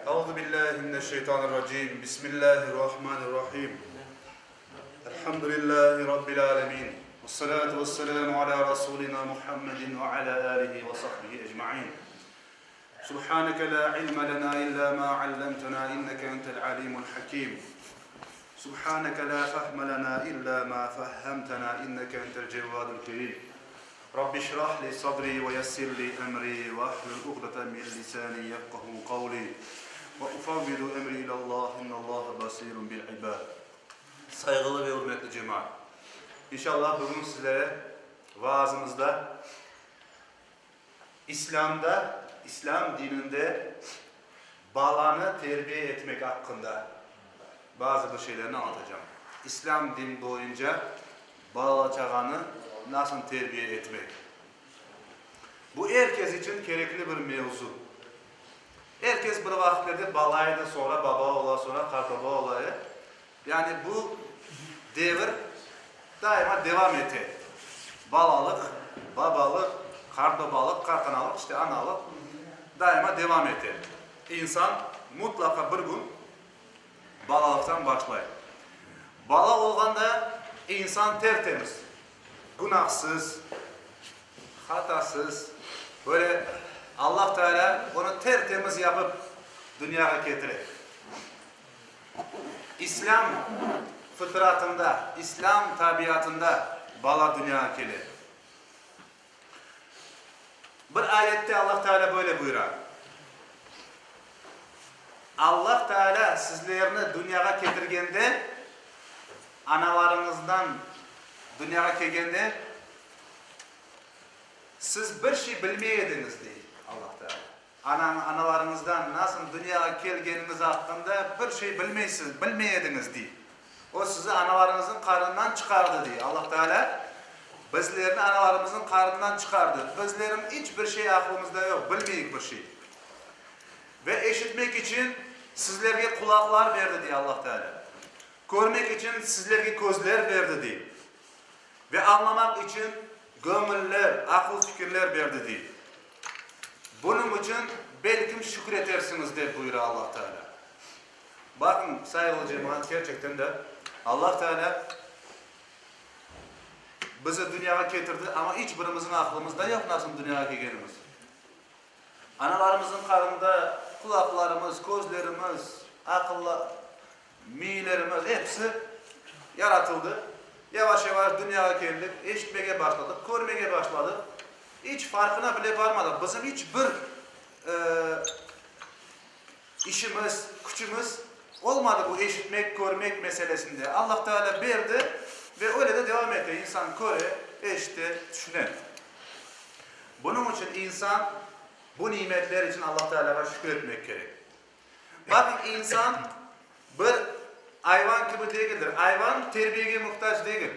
Euzu billahi mineşşeytanirracim. Bismillahirrahmanirrahim. Elhamdülillahi rabbil alamin. Vessalatu vesselamu ala rasulina Muhammedin ve ala alihi ve sahbihi ecmaîn. Subhaneke la ilme lena illa ma 'allamtena inneke entel alimul hakim. Subhaneke la fahme lena illa ma fahhamtena inneke entel cevvadul kerim. Rabbi şrah li sadri ve yessir li emri ve ahlul ugdeten min lisani yefkahu kavli ve ufavvidu emri ilallah innallâhe basirun bil ibad. Saygılı ve hürmetli cemaat. İnşallah bugün sizlere vaazımızda İslam dininde balanı terbiye etmek hakkında bazı bir şeylerini anlatacağım. İslam din boyunca bala çağanı nasıl terbiye etmek? Bu herkes için gerekli bir mevzu. Herkes bir vakitlerde balaydı, sonra baba ola, sonra karbaba olayı. Yani bu devir daima devam eder. Balalık, babalık, karbabalık, karkanalık, işte analık daima devam eder. İnsan mutlaka bir gün balalıktan başlayır. Bala olganda insan tertemiz, günahsız, hatasız, böyle Allah Teala onu tertemiz yapıp dünyaya getirir. İslam fıtratında, İslam tabiatında bala dünyaya gelir. Bir ayette Allah Teala böyle buyurar. Allah Teala sizlerini dünyaya getirgende, analarınızdan dünyaya gelgende siz bir şey bilmeydiniz diye Allah Teala. Analarınızdan nasıl dünyaya gelgeniniz hakkında bir şey bilmeydiniz diye. O sizi analarınızın karnından çıkardı diye Allah Teala. Bizlerini analarımızın karnından çıkardı. Bizlerin hiçbir şey aklımızda yok, bilmeyik bir şey. Ve eşitmek için sizlerge kulaklar verdi diye Allah Teala. Görmek için sizlerge gözler verdi diye. Ve anlamak için gönüller, akıl fikirler verdi diye. Bunun için belki şükredersiniz diye buyuruyor Allah Teala. Bakın saygılı cemaat, gerçekten de Allah Teala bizi dünyaya getirdi ama hiçbirimizin aklımızda yok nasıl dünyaya gelgenimiz. Analarımızın karnında kulaklarımız, gözlerimiz, akıllı, miyelerimiz hepsi yaratıldı. Yavaş yavaş dünyaya geldik, eşitmeye başladık, görmeye başladık. Hiç farkına bile varmadık. Bizim hiçbir işimiz, gücümüz olmadı bu eşitmek, görmek meselesinde. Allah Teala verdi ve öyle de devam etti. İnsan göre, eşitte, düşüner. Bunun için insan bu nimetler için Allah Teala'ya şükretmek gerek. Bakın insan bir hayvan gibi değildir. Hayvan terbiyeye muhtaç değil.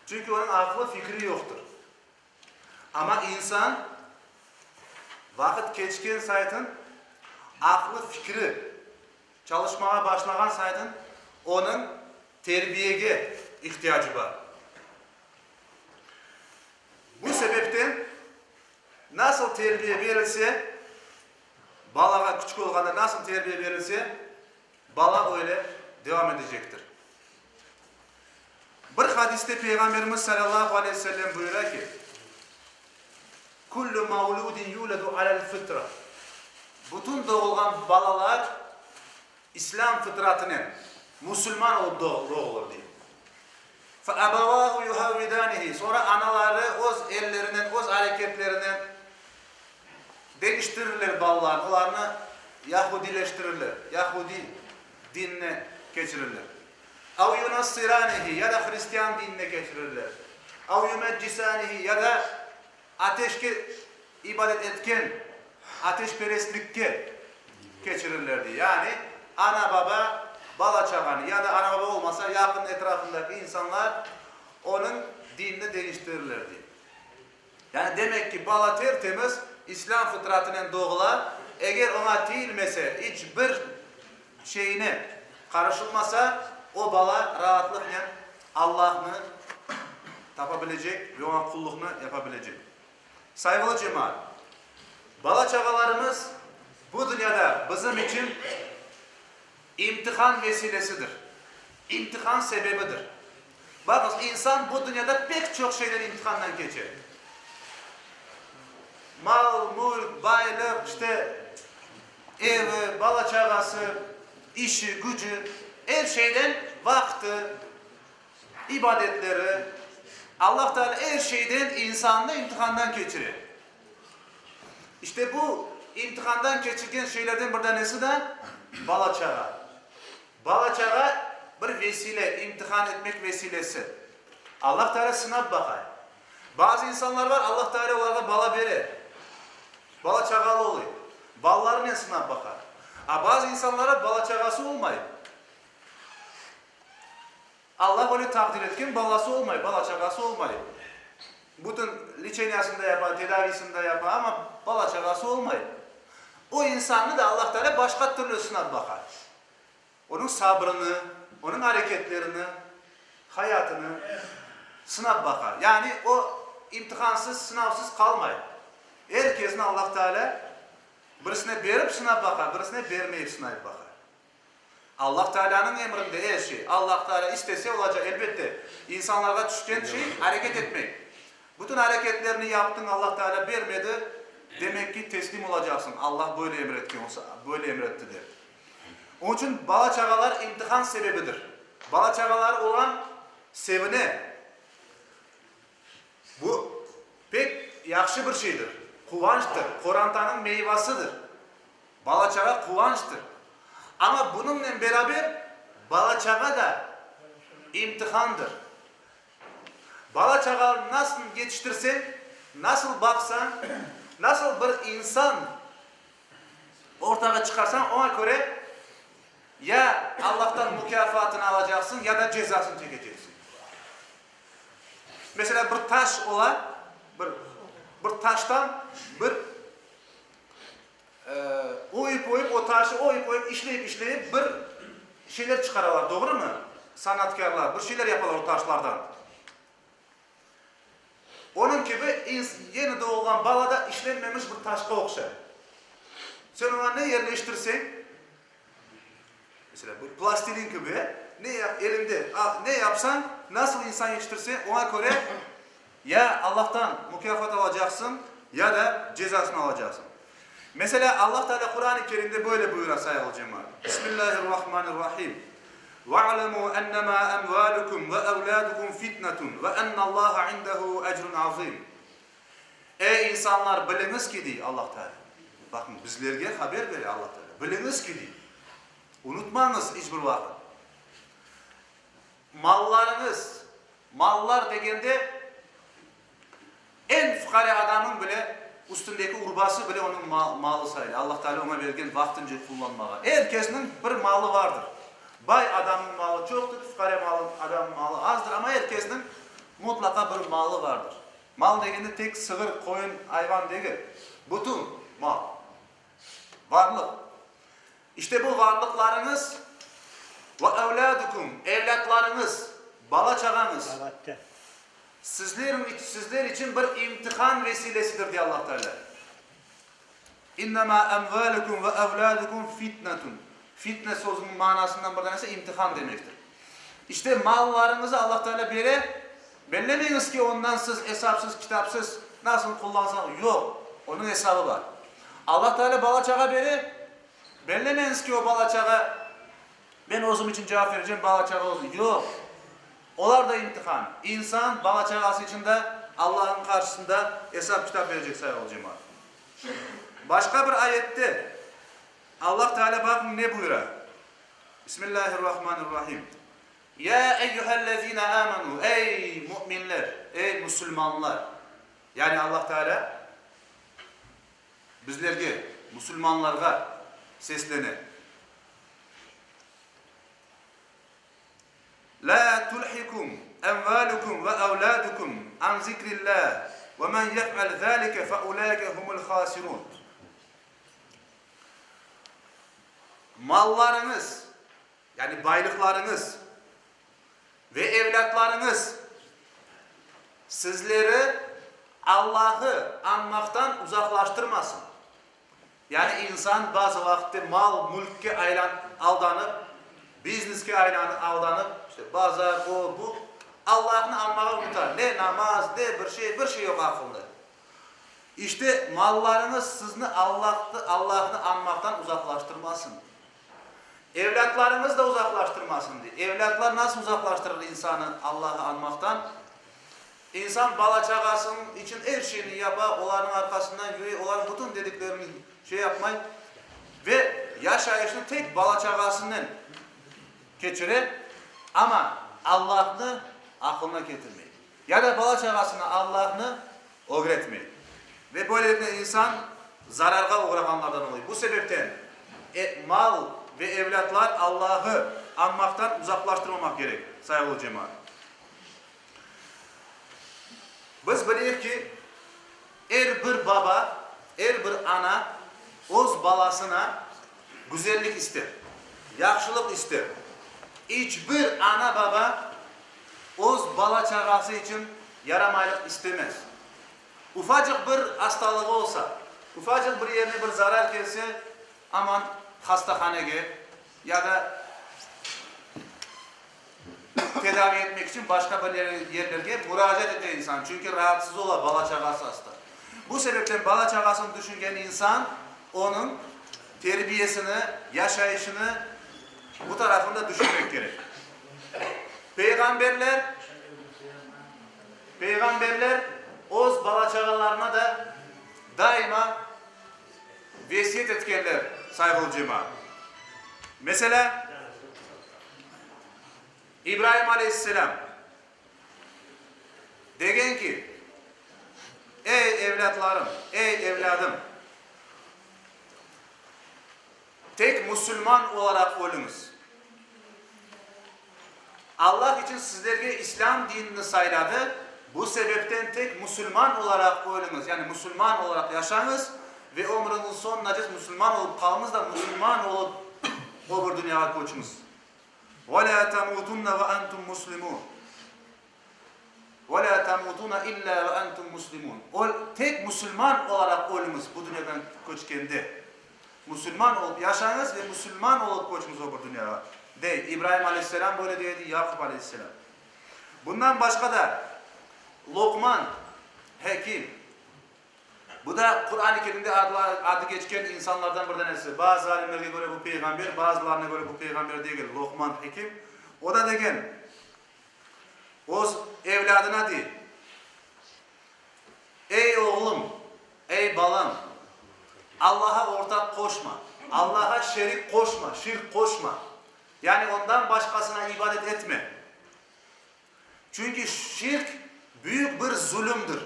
Çünkü onun aklı fikri yoktur. Ama insan vakit geçken saydın aklı fikri çalışmaya başlayan saydın onun terbiyeye ihtiyacı var. Bu sebepten nasıl terbiye verilse balağa küçük olganda nasıl terbiye verilse bala öyle devam edecektir. Bir hadiste Peygamberimiz sallallahu aleyhi ve sellem buyuruyor ki kullu mavludin yuladu alel fıtra. Bütün doğulan balalar İslam fıtratının Müslüman doğulur diye. Fa abavahu yuhavvidanihi. Sonra anaları öz ellerinden, öz hareketlerinden değiştirirler balalarını. Onlarını Yahudileştirirler. Yahudi dinine geçirirler. Av yunassiranihi ya da Hristiyan dinine geçirirler. Av yumeccisanihi ya da ateşke ibadet etken ateşperestlikke geçirirlerdi. Yani ana baba bala çağanı ya da ana baba olmasa yakın etrafındaki insanlar onun dinini değiştirirlerdi. Yani demek ki bala tertemiz İslam fıtratının doğular eğer ona değilmese hiçbir şeyine karışılmasa o bala rahatlıkla Allah'ını tapabilecek ve ona kulluğunu yapabilecek. Saygılı cemaat, bala çağalarımız bu dünyada bizim için imtihan vesilesidir. İmtihan sebebidir. Bakın insan bu dünyada pek çok şeyden imtihandan geçer. Mal, mülk, baylık, işte evi, bala çağası, işi, gücü, her şeyden vakti, ibadetleri, Allah Teala her şeyden insanı imtihandan geçirir. İşte bu imtihandan geçirgen şeylerden bir tanesi de bala çağa. Bala çağa bir vesile, imtihan etmek vesilesi. Allah Teala sınav bakar. Bazı insanlar var, Allah Teala onlara bala verir. Bala çağalı oluyor. Ballarıyla sınav bakar. Bazı insanlara bala çağası olmuyor. Allah öyle takdir etken balası olmuyor, bala çağası olmuyor. Bütün liçenyasında yapar, tedavisinde yapar ama bala çağası olmuyor. O insanı da Allah Teala başka türlü sınav bakar. Onun sabrını, onun hareketlerini, hayatını sınav bakar. Yani o imtihansız, sınavsız kalmayın. Herkesin Allah Teala birisine verip sınav bakar, birisine vermeyip sınav bakar. Allah Teala'nın emrinde her şey. Allah Teala istese olacak elbette. İnsanlara düşen şey hareket etmek. Bütün hareketlerini yaptın, Allah Teala vermedi. Demek ki teslim olacaksın. Allah böyle emretken olsa, böyle emretti der. Onun için bala çağalar imtihan sebebidir. Bala çağalar olan sevine. Bu pek yakşı bir şeydir. Kuvançtır. Korantanın meyvasıdır. Bala çağa kuvançtır. Ama bununla beraber bala çağa da imtihandır. Bala çağı nasıl yetiştirsen, nasıl baksan, nasıl bir insan ortaya çıkarsan ona göre ya Allah'tan mükafatını alacaksın ya da cezasını çekeceksin. Mesela bir taş olan, bir taştan bir oyup o taşı oyup işleyip bir şeyler çıkarırlar, doğru mu? Sanatkarlar bir şeyler yaparlar o taşlardan. Onun gibi yeni doğulan balada işlenmemiş bir taşka okşar. Sen ona ne yerleştirsen, mesela bu plastilin gibi elinde ne yapsan, nasıl insan yetiştirsen ona göre ya Allah'tan mükafat alacaksın ya da cezasını alacaksın. Mesela Allah Teala Kur'an-ı Kerim'de böyle buyuruyor sayılı cemaat. Bismillahirrahmanirrahim. وَاعْلَمُوا أَنَّمَا أَمْوَالُكُمْ وَأَوْلَادُكُمْ فِتْنَةٌ وَأَنَّ اللّٰهَ عِنْدَهُ اَجْرٌ عَظِيمٌ. Ey insanlar biliniz ki diye Allah Teala. Bakın bizlerge haber veriyor Allah Teala. Biliniz ki diye. Unutmanız hiçbir vakit. Mallarınız, mallar degende en fukara adamın bile üstündeki urbası bile onun malı sayılır. Allah Teala ona vergen vaktince kullanmaya. Herkesin bir malı vardır. Bay adamın malı çoktur, fukara adamın malı azdır ama herkesin mutlaka bir malı vardır. Mal degende tek sığır, koyun, hayvan değil. Bütün mal. Varlık. İşte bu varlıklarınız ve evladukum, evlatlarınız, bala çağanız. Sizler için bir imtihan vesilesidir diye Allah Teala. İnnemâ emvâlukum ve evlâdukum fitnetun. Fitne sözünün manasından bir tanesi imtihan demektir. İşte mallarınızı Allah Teala bellemeyiniz ki ondan siz hesapsız, kitapsız nasıl kullansanız. Yok. Onun hesabı var. Allah Teala bala çağa bellemeyiniz ki o bala çağa ben özüm için cevap vereceğim bala çağa olsun. Yok. Onlar da imtihan. İnsan bala çağası için de Allah'ın karşısında hesap kitap verecek sayılı cemaat. Başka bir ayette Allah Teala bakın ne buyuruyor? Bismillahirrahmanirrahim. Ya eyyühellezine amenu. Ey müminler, ey Müslümanlar. Yani Allah Teala bizlerge, Müslümanlarga seslenir. La tulhikum envalukum ve evladukum an zikrillah ve men yef'al zâlike fe ulâke humul khâsirûn. Mallarınız, yani baylıklarınız ve evlatlarınız sizleri Allah'ı anmaktan uzaklaştırmasın. Yani insan bazı vakitte mal, mülkke aldanıp, bizneske aldanıp, işte pazar, o, bu, Allah'ını anmağa unutar. Ne namaz, ne bir şey yok aklında. İşte mallarınız sizni Allah'ını anmaktan uzaklaştırmasın. Evlatlarınız da uzaklaştırmasın diye. Evlatlar nasıl uzaklaştırır insanı Allah'ı anmaktan? İnsan bala çağasının için her şeyini yapar, onların arkasından yürüyor, onların bütün dediklerini yapmayı ve yaşayışını tek bala çağasından geçirir ama Allah'ını aklına getirmeyi. Ya da bala çağasına Allah'ını öğretmeyi. Ve böylelikle insan zararga uğrayanlardan oluyor. Bu sebepten mal ve evlatlar Allah'ı anmaktan uzaklaştırmamak gerek saygılı cemaat. Biz biliyoruz ki bir baba, bir ana öz balasına güzellik ister, yaxşılık ister. Hiçbir ana baba öz bala çağası için yaramaylık istemez. Ufacık bir hastalığı olsa, ufacık bir yerine bir zarar gelse, aman hastahaneye ya da tedavi etmek için başka bir yerlerge müracaat eder insan. Çünkü rahatsız ola, bala çağası hasta. Bu sebepten bala çağasını düşünen insan, onun terbiyesini, yaşayışını bu tarafında düşünmek gerek. Peygamberler öz bala çağalarına da daima vesiyet etkenler saygılı cemaat. Mesela İbrahim Aleyhisselam degen ki ey evlatlarım, ey evladım tek Müslüman olarak ölünüz. Allah için sizlerge İslam dinini sayladı. Bu sebepten tek Müslüman olarak ölünüz. Yani Müslüman olarak yaşanız ve ömrünün sonuna Müslüman olup kalınız da Müslüman olup öbür dünyaya koçunuz. وَلَا تَمُوتُنَّ وَاَنْتُمْ مُسْلِمُونَ وَلَا تَمُوتُنَّ اِلَّا وَاَنْتُمْ مُسْلِمُونَ Tek Müslüman olarak ölünüz bu dünyadan koçkende. Müslüman olup yaşanız ve Müslüman olup koçunuz öbür dünyaya. İbrahim Aleyhisselam böyle dedi, Yakup Aleyhisselam. Bundan başka da Lokman, Hekim. Bu da Kur'an-ı Kerim'de adı geçken insanlardan bir tanesi. Bazı alimlere göre bu peygamber, bazılarına göre bu peygamber değil. Lokman, Hekim. O da degen, o evladına değil. Ey oğlum, ey balam, Allah'a ortak koşma. Allah'a şirk koşma. Yani ondan başkasına ibadet etme. Çünkü şirk büyük bir zulümdür.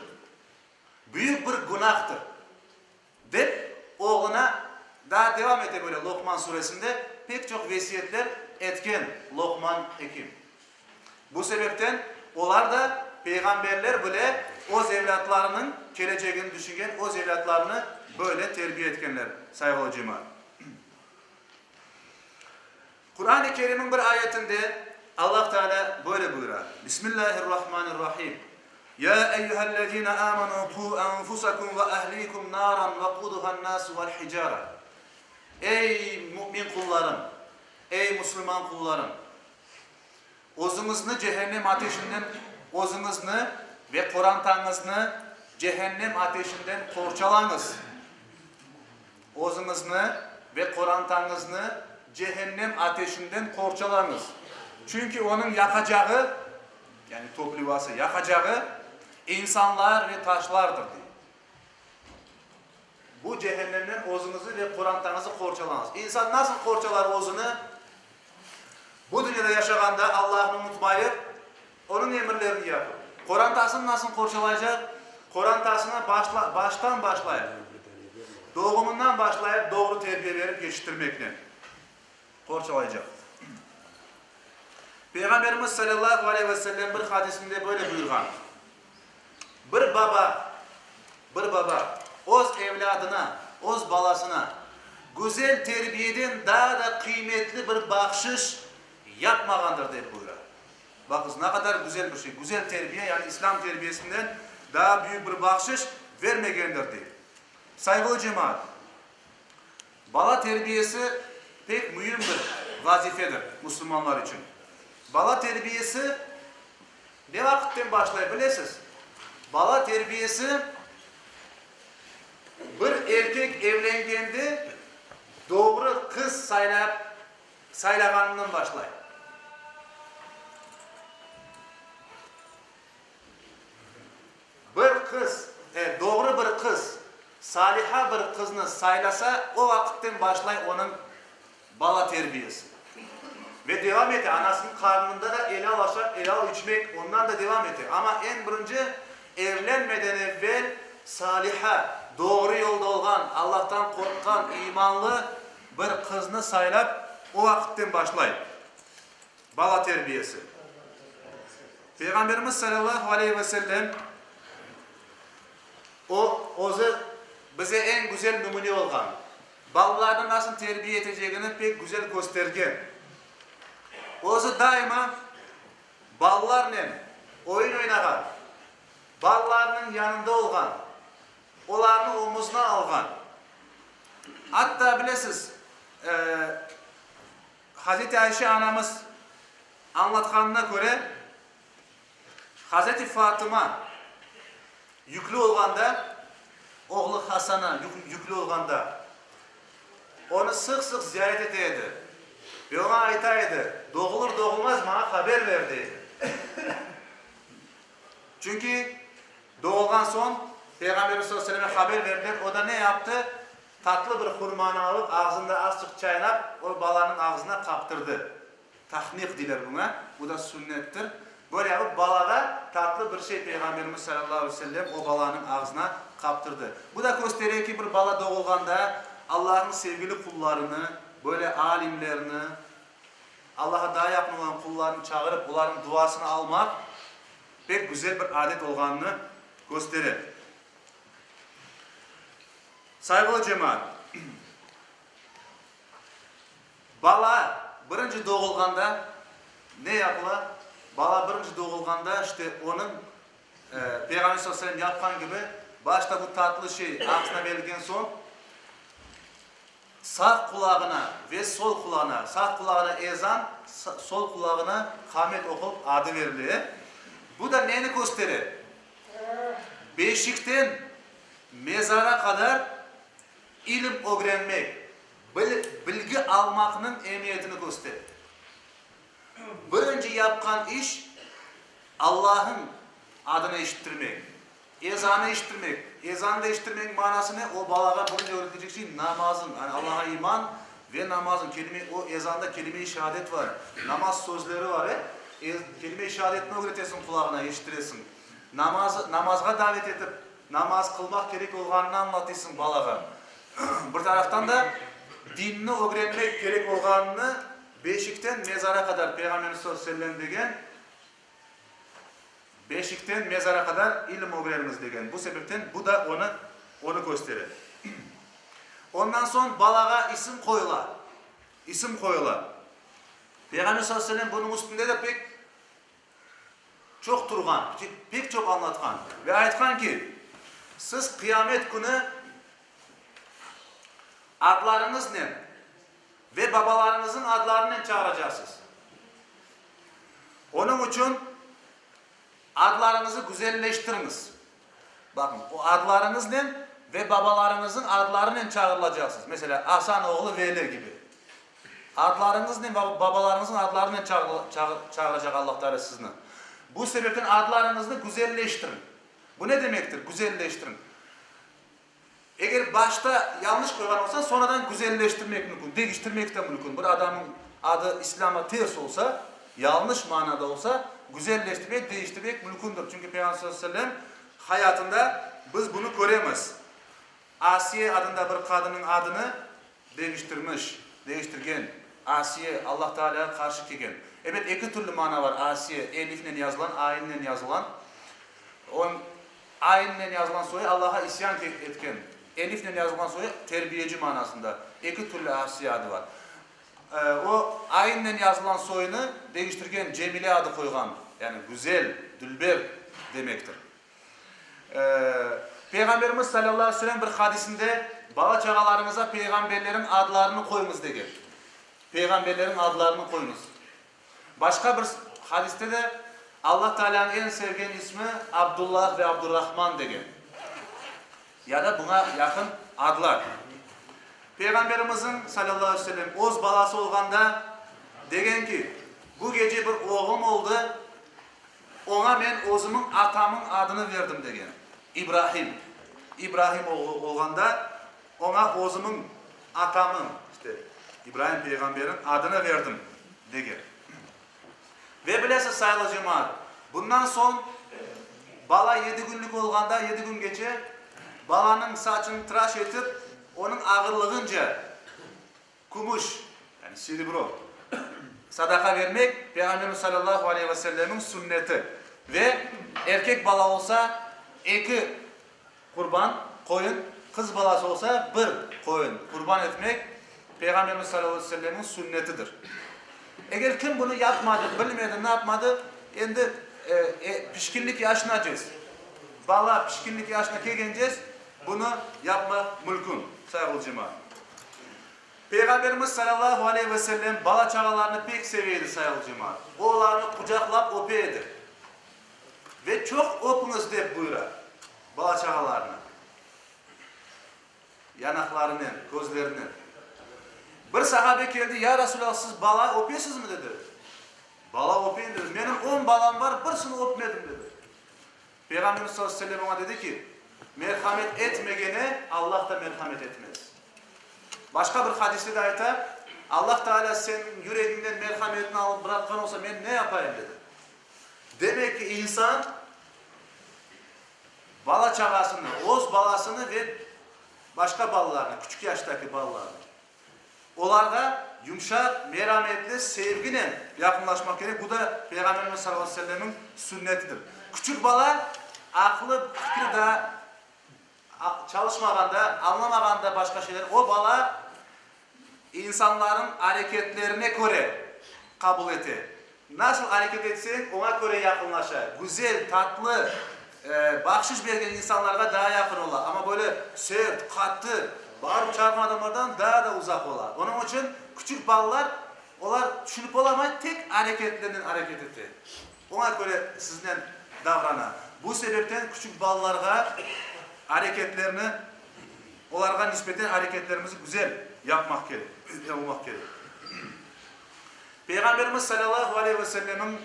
Büyük bir günahtır. De oğluna daha devam ede böyle Lokman suresinde pek çok vesiyetler etken Lokman Hekim. Bu sebepten onlar da peygamberler bile o evlatlarının geleceğini düşünen o evlatlarını böyle terbiye etkenler saygılı cemaat. Kur'an-ı Kerim'in bir ayetinde Allah Teala böyle buyurar. Bismillahirrahmanirrahim. Ya eyyühellezine amenu ku enfusakum ve ahlikum naran ve kuduhan nasu vel hicara. Ey mümin kullarım, ey Müslüman kullarım. Özünüzü cehennem ateşinden, özünüzü ve korantanızını cehennem ateşinden korçalanız. Özünüzü ve korantanızını cehennem ateşinden korçalanız. Çünkü onun yakacağı, yani topluvası yakacağı insanlar ve taşlardır diye. Bu cehennemden özünüzü ve korantanızı korçalanız. İnsan nasıl korçalar özünü? Bu dünyada yaşaganda Allah'ını unutmayıp, onun emirlerini yapıp. Korantasını nasıl korçalayacak? Korantasına baştan başlayıp, doğumundan başlayıp doğru terbiye verip geçiştirmekle korçalayacak. Peygamberimiz sallallahu aleyhi ve sellem bir hadisinde böyle buyurgan. Bir baba, öz evladına, öz balasına güzel terbiyeden daha da kıymetli bir bahşiş yapmagandır diye buyurar. Bakınız ne kadar güzel bir şey. Güzel terbiye yani İslam terbiyesinden daha büyük bir bahşiş vermegendir diye. Saygılı cemaat. Bala terbiyesi pek mühim bir vazifedir Müslümanlar için. Bala terbiyesi ne vakitten başlayıp bilesiz? Bala terbiyesi bir erkek evlengendi doğru kız saylaganından başlayıp. Bir kız, doğru bir kız, saliha bir kızını saylasa o vakitten başlay onun bala terbiyesi. Ve devam etti. Anasının karnında da el alaşak, el al içmek ondan da devam etti. Ama en birinci evlenmeden evvel saliha, doğru yolda olan, Allah'tan korkan, imanlı bir kızını saylap o vakitten başlayıp. Bala terbiyesi. Peygamberimiz sallallahu aleyhi ve sellem o'zi bize en güzel numune olgan. Balalarni nasıl terbiye edeceğini pek güzel göstergen. O'zi daima balalarla oyun oynagan, balalarının yanında olgan, onlarni omuzuna algan. Hatta bilesiz, Hazreti Ayşe anamız anlatkanına göre Hazreti Fatıma yüklü olganda, oğlu Hasan'a yüklü olganda onu sık sık ziyaret edeydi. Ve ona aytaydı, doğulur doğulmaz bana haber ver deydi. Çünkü doğulgan son Peygamberimiz sallallahu aleyhi ve sellem'e haber verdiler. O da ne yaptı? Tatlı bir hurmanı alıp ağzında azıcık çaynap o balanın ağzına kaptırdı. Tahnik diler buna. Bu da sünnettir. Böyle yapıp balada tatlı bir şey Peygamberimiz sallallahu aleyhi ve sellem o balanın ağzına kaptırdı. Bu da gösteriyor ki bir bala doğulganda Allah'ın sevgili kullarını, böyle alimlerini, Allah'a daha yakın olan kullarını çağırıp onların duasını almak pek güzel bir adet olganını gösterir. Saygılı cemaat, bala birinci doğulganda ne yapılır? Bala birinci doğulganda işte onun Peygamber sallallahu aleyhi ve sellem yapkan gibi başta bu tatlı şey ağzına verilgen son sağ kulağına ve sol kulağına, sağ kulağına ezan, sol kulağına kamet okup adı veriliyor. Bu da neyini gösterir? Beşikten mezara kadar ilim öğrenmek, bilgi almakның emniyetini gösterir. Birinci yapkan iş Allah'ın adını işittirmek, ezanı işittirmek. Ezanı işittirmek manası ne? O balaga bunu öğretecek şey namazın, yani Allah'a iman ve namazın. O ezanda kelime-i şehadet var, namaz sözleri var. Kelime-i şehadetini öğretesin kulağına, işittiresin. Namazga davet edip namaz kılmak gerek olganını anlatırsın balaga. Bir taraftan da dinini öğrenmek gerek olganını beşikten mezara kadar Peygamberimiz sallallahu aleyhi ve sellem degen beşikten mezara kadar ilim öğreniriz degen. Bu sebepten bu da onu gösterir. Ondan sonra balaga isim koyular. İsim koyular. Peygamber sallallahu aleyhi ve sellem bunun üstünde de pek çok durgan, pek çok anlatkan ve aytkan ki siz kıyamet günü adlarınızla ve babalarınızın adlarıyla çağıracaksınız. Onun için adlarınızı güzelleştiriniz. Bakın o adlarınızla ve babalarınızın adlarıyla çağrılacaksınız. Mesela Hasan oğlu Veli gibi. Adlarınızla babalarınızın adlarıyla çağıracak Allah Teala sizinle. Bu sebepten adlarınızı güzelleştirin. Bu ne demektir? Güzelleştirin. Eğer başta yanlış koygan olsa sonradan güzelleştirmek mümkün, değiştirmek de mümkün. Bir adamın adı İslam'a ters olsa, yanlış manada olsa güzelleştirmek, değiştirmek mümkündür. Çünkü Peygamber sallallahu aleyhi ve sellem hayatında biz bunu göremez. Asiye adında bir kadının adını değiştirgen. Asiye Allah Teala'ya karşı kegen. Evet, iki türlü mana var. Asiye elifle yazılan, ayinle yazılan. Ayinle yazılan soyu Allah'a isyan etken. Elifle yazılan soyu terbiyeci manasında. İki türlü Asiye adı var. O ayinle yazılan soyunu değiştirgen Cemile adı koygan. Yani güzel, dülber demektir. Peygamberimiz sallallahu aleyhi ve sellem bir hadisinde bala çağalarınıza peygamberlerin adlarını koyunuz degan. Peygamberlerin adlarını koyunuz. Başka bir hadiste de Allah Teala'nın en sevgen ismi Abdullah ve Abdurrahman degan. Ya da buna yakın adlar. Peygamberimizin sallallahu aleyhi ve sellem o'z balası olganda degen ki bu gece bir oğlum oldu. Ona men o'zimning atamın adını verdim degen. İbrahim. İbrahim olganda ona o'zimning atamın işte İbrahim peygamberin adını verdim degen. Ve bilesiz sayılı cemaat. Bundan son bala 7 günlük olganda 7 gün geçe balanın saçını tıraş etip onun ağırlığınca kumuş yani silibro sadaka vermek Peygamberimiz sallallahu aleyhi ve sellemin sünneti. Ve erkek bala olsa 2 kurban koyun, kız balası olsa 1 koyun kurban etmek Peygamberimiz sallallahu aleyhi ve sellemin sünnetidir. Eğer kim bunu yapmadı, bilmedi, ne yapmadı? Endi pişkinlik yaşına geleceğiz. Bala pişkinlik yaşına geleceğiz. Bunu yapma mümkün. Sayılı cemaat. Peygamberimiz sallallahu aleyhi ve sellem bala çağalarını pek seviydi sayılı cemaat. Oğlarını kucaklap öpeydi. Ve çok öpünüz deyip buyurar. Bala çağalarını. Yanaklarını, gözlerini. Bir sahabe geldi, ya Resulallah siz bala öpüyorsunuz mu dedi. Bala öpeyim dedi. Benim 10 balam var, birisini öpmedim dedi. Peygamberimiz sallallahu aleyhi ve sellem ona dedi ki, merhamet etmegene Allah da merhamet etmez. Başka bir hadiste de ayta, Allah Teala senin yüreğinden merhametini alıp bırakkan olsa ben ne yapayım dedi. Demek ki insan bala çağasını, oz balasını ve başka balalarını, küçük yaştaki balalarını onlarga yumuşak, merhametli, sevgiyle yakınlaşmak gerek. Bu da Peygamberimiz sallallahu aleyhi ve sellemin sünnetidir. Küçük bala aklı, fikri de çalışmaganda, anlamaganda başka şeyler. O bala insanların hareketlerine göre kabul eti. Nasıl hareket etsen ona göre yakınlaşar. Güzel, tatlı, bahşiş bergen insanlarga daha yakın olar. Ama böyle sert, katı, bağırıp çağırma adamlardan daha da uzak olar. Onun için küçük balalar, onlar düşünüp olamayı tek hareketlerinin hareket eti. Ona göre sizden davranar. Bu sebepten küçük balalarga hareketlerini, onlarga nispeten hareketlerimizi güzel yapmak gerek. Peygamberimiz sallallahu aleyhi ve sellemin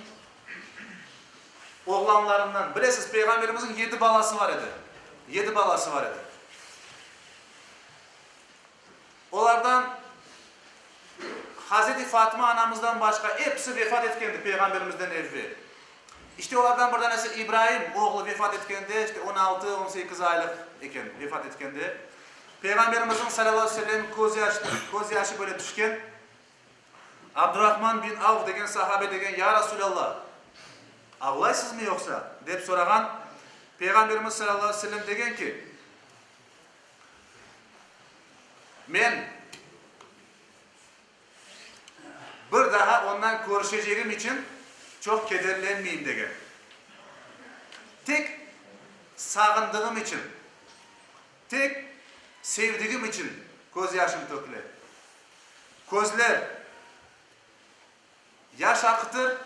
oğlanlarından, bilesiz Peygamberimizin 7 balası var idi. 7 balası var idi. Onlardan Hazreti Fatıma anamızdan başka hepsi vefat etkendi Peygamberimizden evvel. İşte onlardan bir tanesi İbrahim oğlu vefat etkendi, işte 16-18 aylık iken vefat etkendi. Peygamberimizin sallallahu aleyhi ve sellem göz yaşı böyle düşken, Abdurrahman bin Avf degen sahabe degen, ya Resulallah, ağlaysız mı yoksa? Dep soragan, Peygamberimiz sallallahu aleyhi ve sellem degen ki, men bir daha ondan görüşeceğim için çok kederlenmeyeyim degen. Tek sağındığım için, tek sevdiğim için göz yaşım döküler. Gözler yaş akıtır,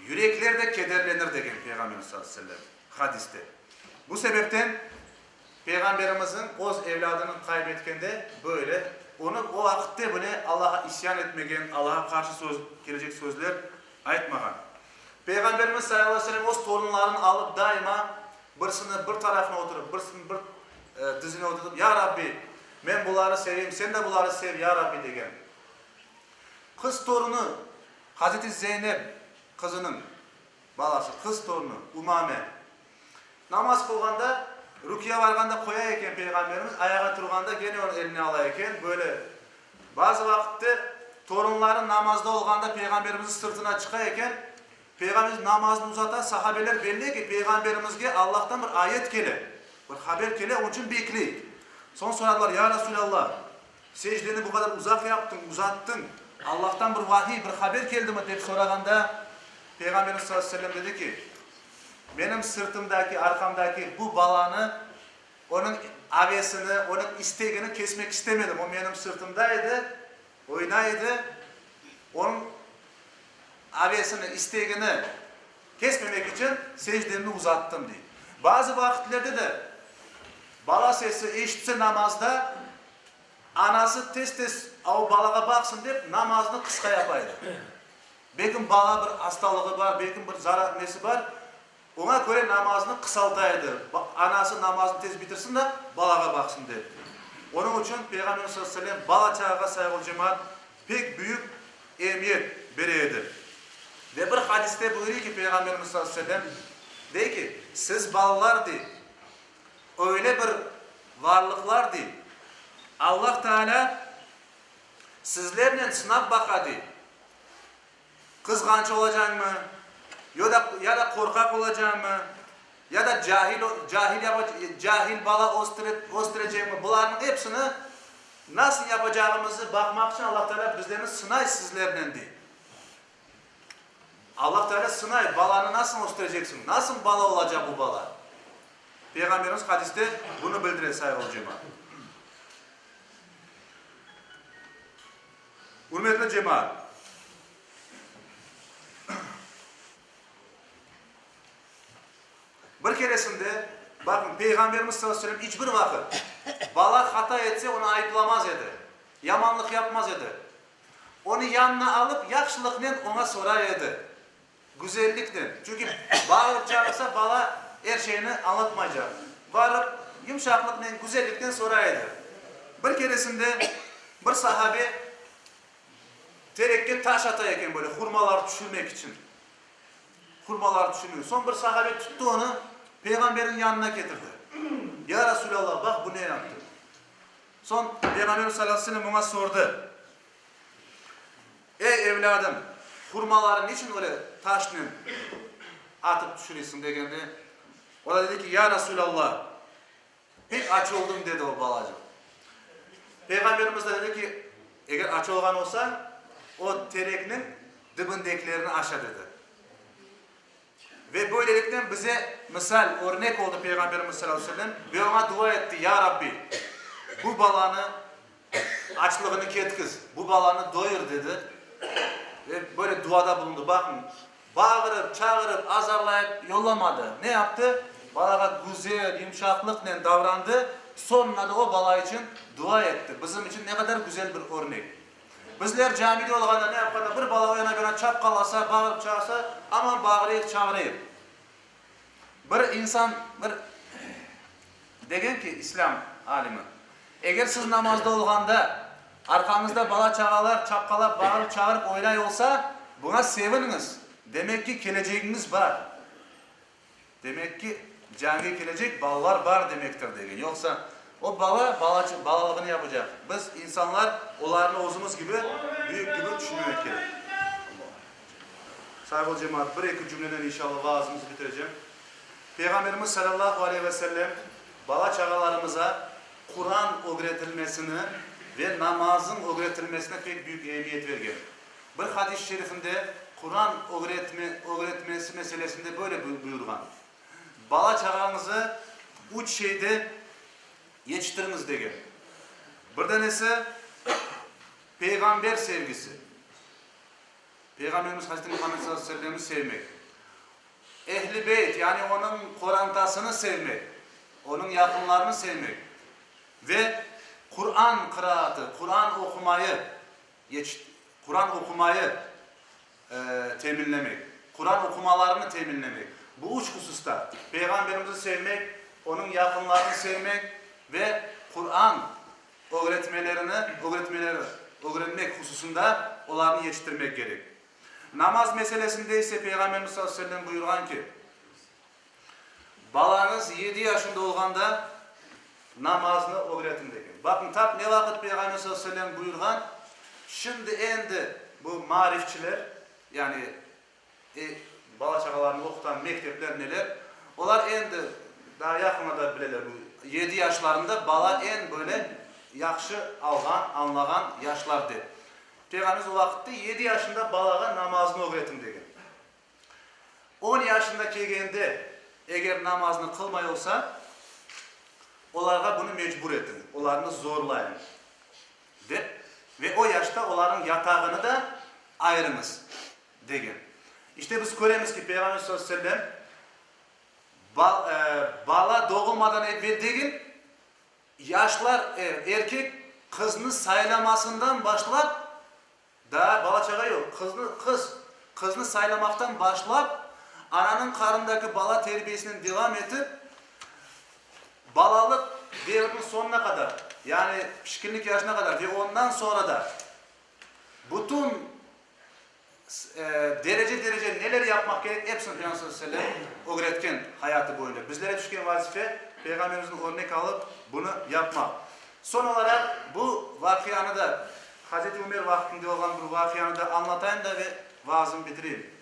yürekler de kederlenir degen Peygamberimiz sallallahu aleyhi ve sellem hadiste. Bu sebepten Peygamberimizin öz evladını kaybetkende böyle, onu o vakitte böyle Allah'a isyan etmegen, Allah'a karşı gelecek sözler aytmagan. Peygamberimiz sallallahu aleyhi ve sellem öz torunlarını alıp daima birisini bir tarafına oturup, birisini bir dizine oturup, ya Rabbi ben bunları seveyim, sen de bunları sev ya Rabbi degen. Kız torunu Hazreti Zeynep kızının balası, kız torunu Umame namaz kılganda, rukiye varganda koyayken Peygamberimiz ayağa turganda gene onun eline alayken böyle bazı vakitte torunları namazda olganda Peygamberimizin sırtına çıkayken Peygamberimiz namazını uzatan sahabeler belli ki Peygamberimizge Allah'tan bir ayet gele, bir haber gele, onun için bekleyin. Son soradılar, ya Resulallah secdeni bu kadar uzak yaptın, uzattın, Allah'tan bir vahiy, bir haber geldi mi deyip soraganda Peygamberimiz sallallahu aleyhi ve sellem dedi ki benim sırtımdaki, arkamdaki bu balanı onun avesini, onun istegini kesmek istemedim. O benim sırtımdaydı, oynaydı. Onun avesini, istegini kesmemek için secdemi uzattım diye. Bazı vakitlerde de bala sesi eşitse namazda anası tez o balaga baksın deyip namazını kısa yapaydı. Belki bala bir hastalığı var, belki bir zarar nesi var. Ona göre namazını kısaltaydı. Anası namazını tez bitirsin de balaga baksın deyip. Onun için Peygamber sallallahu aleyhi ve sellem bala çağına saygılı cemaat pek büyük emniyet veriyordu. Ve bir hadiste buyuruyor ki Peygamberimiz sallallahu aleyhi ve sellem de ki siz balalar değil, öyle bir varlıklar değil. Allah Teala sizlerle sınav bakadı. Kızganç olacak mı? Ya da korkak olacak mı? Ya da cahil bala osturacak mı? Bunların hepsini nasıl yapacağımızı bakmak için Allah Teala bizlerini sınay sizlerle değil. Allah Teala sınay, balanı nasıl osturacaksın? Nasıl bala olacak bu bala? Peygamberimiz hadiste bunu bildiriyor saygılı cemaat. Hürmetli cemaat. Bir keresinde bakın Peygamberimiz sallallahu aleyhi ve sellem hiçbir vakit bala hata etse onu ayıplamaz idi. Yamanlık yapmaz idi. Onu yanına alıp yaxşılıkla ona sorar idi. Güzellikle. Çünkü bağırıp çağırsa bala her şeyini anlatmayacak. Varıp yumuşaklıkla, güzellikle soraydı. Bir keresinde bir sahabe terekke taş atayken böyle hurmalar düşürmek için. Hurmalar düşürüyor. Son bir sahabe tuttu onu Peygamberin yanına getirdi. Ya Resulallah bak bu ne yaptı? Son Peygamber sallallahu aleyhi ve sellem ona sordu. Ey evladım, hurmaları niçin öyle taşla atıp düşürüyorsun degende. O da dedi ki ya Resulallah pek aç oldum dedi o balacık. Peygamberimiz de dedi ki eğer aç olgan olsa o tereknin dibindekilerini aşağı dedi. Ve böylelikle bize misal örnek oldu Peygamberimiz sallallahu aleyhi ve sellem ve ona dua etti ya Rabbi bu balanı açlığını ketkiz, bu balanı doyur dedi. Ve böyle duada bulundu. Bakın bağırıp, çağırıp, azarlayıp yollamadı. Ne yaptı? Balaga güzel, yumuşaklıkla davrandı. Sonunda da o bala için dua etti. Bizim için ne kadar güzel bir örnek. Bizler camide olganda ne yaparlar? Bir bala yana çapkalasa, bağırıp çağırsa aman bağırayıp çağırayıp. Bir insan, degen ki İslam alimi, eğer siz namazda olganda arkanızda bala çağalar, çapkalap, bağırıp çağırıp oynay olsa buna sevininiz. Demek ki geleceğiniz var. Demek ki camiye gelecek balalar var demektir degen. Yoksa o balalığını yapacak. Biz insanlar onların ozumuz gibi büyük gibi düşünmek gerek. Saygılı cemaat, bir iki cümleden inşallah vaazımızı bitireceğim. Peygamberimiz sallallahu aleyhi ve sellem bala çağalarımıza Kur'an öğretilmesini ve namazın öğretilmesine pek büyük ehemmiyet vergen. Bir hadis-i şerifinde Kur'an öğretmesi meselesinde böyle buyurgan. Bala çağanızı üç şeyde yetiştiriniz degen. Bir tanesi peygamber sevgisi. Peygamberimiz Hazreti Muhammed sallallahu aleyhi ve sellem'i sevmek. Ehli beyt yani onun korantasını sevmek. Onun yakınlarını sevmek. Ve Kur'an kıraatı, Kur'an okumayı teminlemek. Kur'an okumalarını teminlemek. Bu üç hususta Peygamberimizi sevmek, onun yakınlarını sevmek ve Kur'an öğretmek hususunda onları yetiştirmek gerek. Namaz meselesinde ise Peygamberimiz sallallahu aleyhi ve sellem buyurgan ki balanız 7 yaşında olganda namazını öğretin degen. Bakın tap ne vakit Peygamber sallallahu aleyhi ve sellem buyurgan. Şimdi endi bu marifçiler yani bala çakalarını okutan mektepler neler? Onlar endi daha yakına da bileler bu 7 yaşlarında bala en böyle yakşı algan, anlagan yaşlardı. Peygamberimiz o vakitte 7 yaşında balaga namazını öğretin degen. 10 yaşında kelgende eğer namazını kılmay olsa onlarga bunu mecbur edin, onlarını zorlayın. Ve o yaşta onların yatağını da ayırınız degen. İşte biz göremiz ki Peygamber sallallahu aleyhi ve sellem bala doğulmadan evvel degen yaşlar erkek kızını saylamasından başlap daha bala çağa yok. Kızını saylamaktan başlap ananın karnındaki bala terbiyesinin devam edip balalık devrinin sonuna kadar yani pişkinlik yaşına kadar ve ondan sonra da bütün derece neler yapmak gerek hepsini Peygamber sallallahu aleyhi ve sellem öğretken hayatı boyunca. Bizlere düşen vazife Peygamberimizin örnek alıp bunu yapmak. Son olarak bu vakianı da Hazreti Ömer vaktinde olan bir vakianı da anlatayım da ve vaazımı bitireyim.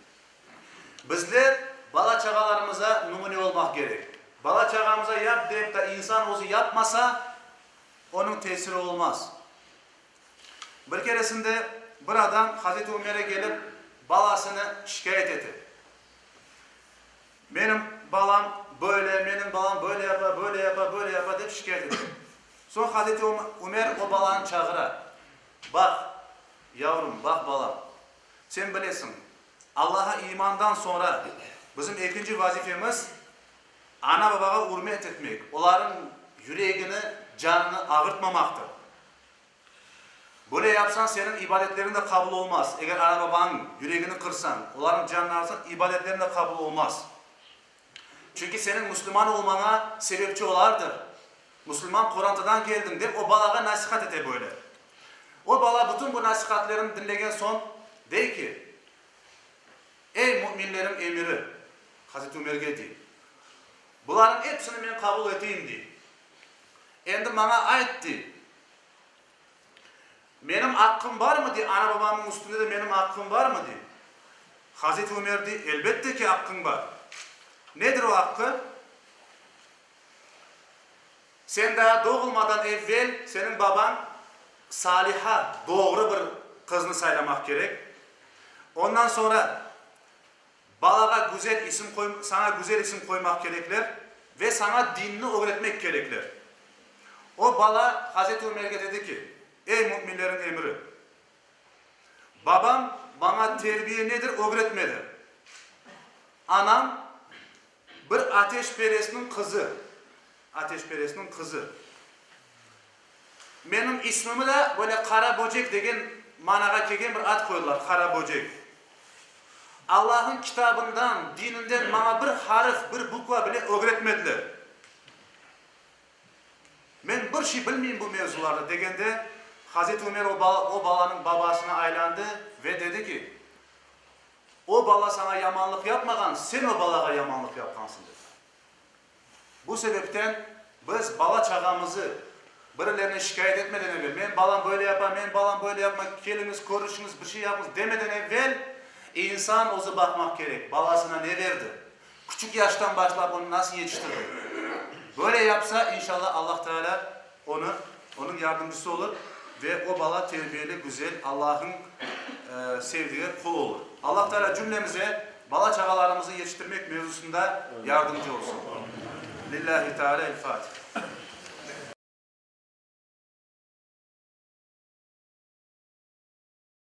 Bizler bala çağalarımıza numune olmak gerek. Bala çağamıza yap deyip de insan ozu yapmasa onun tesiri olmaz. Bir keresinde bir adam Hazreti Ömer'e gelip balasını şikayet etti. Benim balam böyle yapa deyip şikayet etti. Sonra Hazreti Ömer o balanı çağıra. Bak yavrum, bak balam. Sen bilesin, Allah'a imandan sonra bizim ikinci vazifemiz ana babaya hürmet etmek. Onların yüreğini, canını ağırtmamaktır. Böyle yapsan senin ibadetlerin de kabul olmaz. Eğer ana babanın yüreğini kırsan, onların canını alsan ibadetlerin de kabul olmaz. Çünkü senin Müslüman olmana sebepçi olardır. Müslüman Kur'an'dan geldin deyip o balağa nasihat ete böyle. O bala bütün bu nasihatlerini dinlegen son dey ki ey müminlerin emiri Hazreti Ömer dedi. Bunların hepsini ben kabul edeyim di. Endi bana ait di. Benim hakkım var mı di? Ana babamın üstünde de benim hakkım var mı di? Hazreti Ömer di. Elbette ki hakkın var. Nedir o hakkı? Sen daha doğulmadan evvel senin baban saliha, doğru bir kızını saylamak gerek. Ondan sonra balağa güzel isim sana güzel isim koymak gerekler ve sana dinini öğretmek gerekler. O bala Hazreti Ömer'e dedi ki, ey müminlerin emiri, babam bana terbiye nedir öğretmedi. Anam bir ateşperesinin kızı. Benim ismimi de böyle kara böcek degen managa kelgen bir ad koydular, kara böcek. Allah'ın kitabından, dininden bana bir harf, bir bukva bile öğretmediler. Ben bir şey bilmeyeyim bu mevzularda degende Hazreti Ömer o balanın babasına aylandı ve dedi ki o bala sana yamanlık yapmadan sen o balağa yamanlık yapkansın dedi. Bu sebepten biz bala çağamızı birilerine şikayet etmeden evvel ben balam böyle yapmak, keliniz, konuşunuz, bir şey yapınız demeden evvel insan ozu bakmak gerek. Balasına ne verdi? Küçük yaştan başlayıp onu nasıl yetiştirdi? Böyle yapsa inşallah Allah Teala onun yardımcısı olur ve o bala terbiyeli, güzel, Allah'ın sevdiği kul olur. Allah Teala cümlemize bala çağalarımızı yetiştirmek mevzusunda yardımcı olsun. Lillahi Teala el-Fatiha.